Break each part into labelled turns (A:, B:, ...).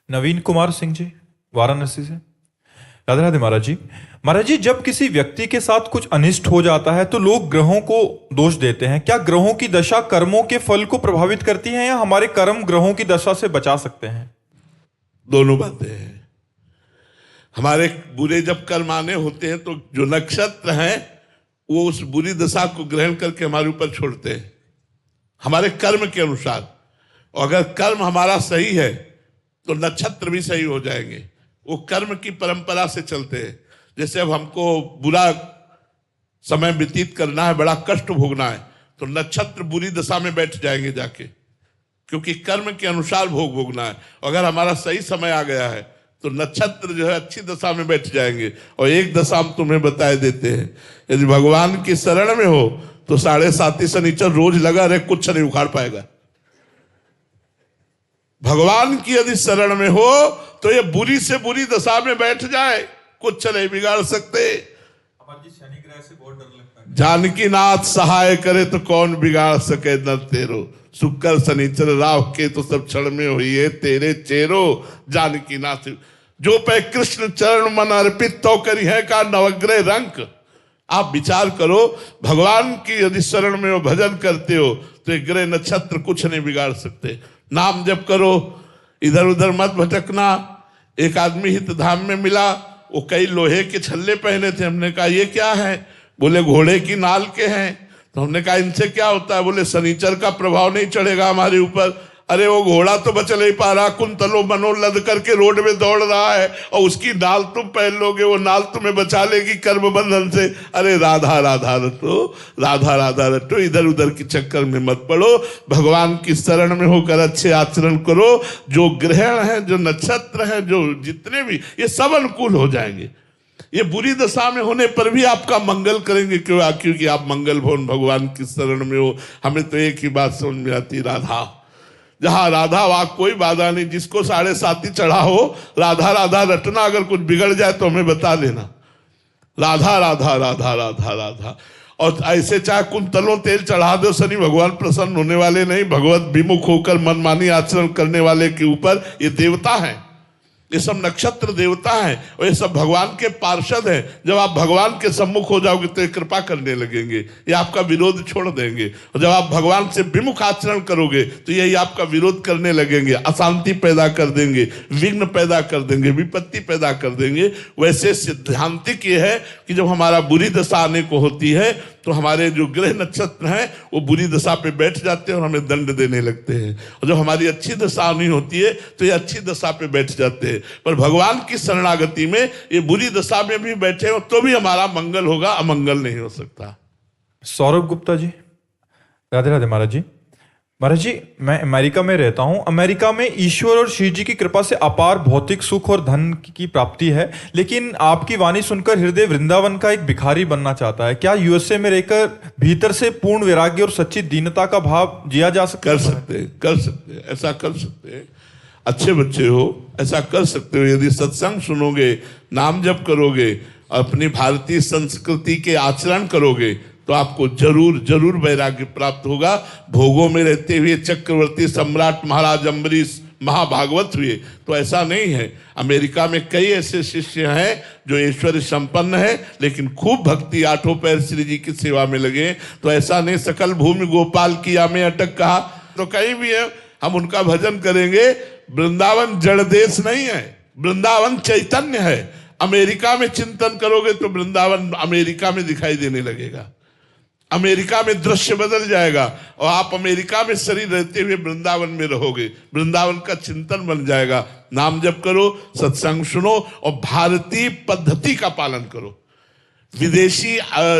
A: नवीन कुमार सिंह जी, वाराणसी से। राधे राधे महाराज जी। महाराज जी, जब किसी व्यक्ति के साथ कुछ अनिष्ट हो जाता है तो लोग ग्रहों को दोष देते हैं। क्या ग्रहों की दशा कर्मों के फल को प्रभावित करती है या हमारे कर्म ग्रहों की दशा से बचा सकते हैं?
B: दोनों बातें हैं। हमारे बुरे जब कर्म आने होते हैं तो जो नक्षत्र हैं वो उस बुरी दशा को ग्रहण करके हमारे ऊपर छोड़ते हैं हमारे कर्म के अनुसार। और अगर कर्म हमारा सही है तो नक्षत्र भी सही हो जाएंगे। वो कर्म की परंपरा से चलते हैं। जैसे अब हमको बुरा समय व्यतीत करना है, बड़ा कष्ट भोगना है, तो नक्षत्र बुरी दशा में बैठ जाएंगे जाके, क्योंकि कर्म के अनुसार भोगना है। अगर हमारा सही समय आ गया है तो नक्षत्र जो है अच्छी दशा में बैठ जाएंगे। और एक दशा हम तुम्हें बताए देते हैं, यदि भगवान की शरण में हो तो 7.5 शनिचर रोज लगा रहे, कुछ नहीं उखाड़ पाएगा। भगवान की यदि शरण में हो तो ये बुरी से बुरी दशा में बैठ जाए, कुछ नहीं बिगाड़ सकते।
A: शनि ग्रह से बहुत डर लगता है।
B: जानकी नाथ सहाय करे तो कौन बिगाड़ सके न तेरो, शुक्र शनिचर राव के तो सब क्षण में हुई है तेरे चेरो। जानकी नाथ जो पे कृष्ण चरण मन अर्पित तो करी है का नवग्रह रंक। आप विचार करो, भगवान की यदि शरण में हो, भजन करते हो तो एक ग्रह नक्षत्र कुछ नहीं बिगाड़ सकते। नाम जप करो, इधर उधर मत भटकना। एक आदमी हित धाम में मिला, वो कई लोहे के छल्ले पहने थे। हमने कहा ये क्या है? बोले घोड़े की नाल के हैं। तो हमने कहा इनसे क्या होता है? बोले शनिचर का प्रभाव नहीं चढ़ेगा हमारे ऊपर। अरे वो घोड़ा तो बच नहीं पा रहा, कुंतलो मनो लद करके रोड में दौड़ रहा है, और उसकी नाल तुम पहन लोगे, वो नाल तुम्हें बचा लेगी कर्म बंधन से। अरे राधा राधा रटो, राधा राधा रटो, इधर उधर की चक्कर में मत पड़ो। भगवान की शरण में होकर अच्छे आचरण करो। जो ग्रहण है, जो नक्षत्र है, जो जितने भी, ये सब अनुकूल हो जाएंगे। ये बुरी दशा में होने पर भी आपका मंगल करेंगे। क्योंकि आप मंगल भवन भगवान की शरण में हो। हमें तो एक ही बात समझ में आती, राधा। जहां राधा वहां कोई बाधा नहीं। जिसको 7.5 चढ़ा हो, राधा राधा रटना। अगर कुछ बिगड़ जाए तो हमें बता देना। राधा राधा राधा राधा राधा। और ऐसे चाहे कुंतलों तेल चढ़ा दो, शनि भगवान प्रसन्न होने वाले नहीं। भगवत विमुख होकर मनमानी आचरण करने वाले के ऊपर ये देवता है, ये सब नक्षत्र देवता हैं, और ये सब भगवान के पार्षद हैं। जब आप भगवान के सम्मुख हो जाओगे तो ये कृपा करने लगेंगे, ये आपका विरोध छोड़ देंगे। और जब आप भगवान से विमुख आचरण करोगे तो यही आपका विरोध करने लगेंगे, अशांति पैदा कर देंगे, विघ्न पैदा कर देंगे, विपत्ति पैदा कर देंगे। वैसे सिद्धांतिक ये है कि जब हमारा बुरी दशा आने को होती है तो हमारे जो ग्रह नक्षत्र हैं वो बुरी दशा पे बैठ जाते हैं और हमें दंड देने लगते हैं। और जब हमारी अच्छी दशा आनी होती है तो ये अच्छी दशा पे बैठ जाते हैं। पर भगवान की शरणागति में ये बुरी दशा में भी बैठे हो तो भी हमारा मंगल होगा, अमंगल नहीं हो सकता।
A: सौरभ गुप्ता जी, राधे राधे महाराज जी। महाराज जी, मैं अमेरिका में रहता हूं। अमेरिका में ईश्वर और शिव जी की कृपा से अपार भौतिक सुख और धन की प्राप्ति है, लेकिन आपकी वाणी सुनकर हृदय वृंदावन का एक भिखारी बनना चाहता है। क्या यूएसए में रहकर भीतर से पूर्ण वैराग्य और सच्ची दीनता का भाव जिया जा सकता है?
B: कर सकते हैं, ऐसा कर सकते हैं। अच्छे बच्चे हो, ऐसा कर सकते हो। यदि सत्संग सुनोगे, नाम जप करोगे, अपनी भारतीय संस्कृति के आचरण करोगे तो आपको जरूर जरूर वैराग्य प्राप्त होगा। भोगों में रहते हुए चक्रवर्ती सम्राट महाराज अम्बरीश महाभागवत हुए तो ऐसा नहीं है। अमेरिका में कई ऐसे शिष्य हैं जो ऐश्वर्य संपन्न है लेकिन खूब भक्ति, 8 पैर श्री जी की सेवा में लगे। तो ऐसा नहीं सकल भूमि गोपाल की आमे अटक कहा, तो कहीं भी है हम उनका भजन करेंगे। वृंदावन जड़ देश नहीं है, वृंदावन चैतन्य है। अमेरिका में चिंतन करोगे तो वृंदावन अमेरिका में दिखाई देने लगेगा, अमेरिका में दृश्य बदल जाएगा और आप अमेरिका में शरीर रहते हुए वृंदावन में रहोगे। वृंदावन का चिंतन बन जाएगा। नाम जप करो, सत्संग सुनो और भारतीय पद्धति का पालन करो। विदेशी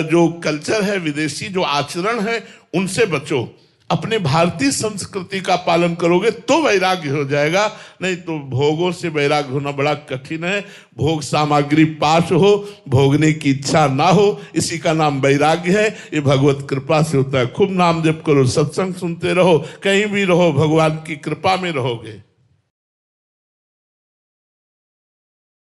B: जो कल्चर है, विदेशी जो आचरण है, उनसे बचो। अपने भारतीय संस्कृति का पालन करोगे तो वैराग्य हो जाएगा, नहीं तो भोगों से वैराग्य होना बड़ा कठिन है। भोग सामग्री पास हो, भोगने की इच्छा ना हो, इसी का नाम वैराग्य है। ये भगवत कृपा से होता है। खूब नाम जप करो, सत्संग सुनते रहो, कहीं भी रहो, भगवान की कृपा में रहोगे।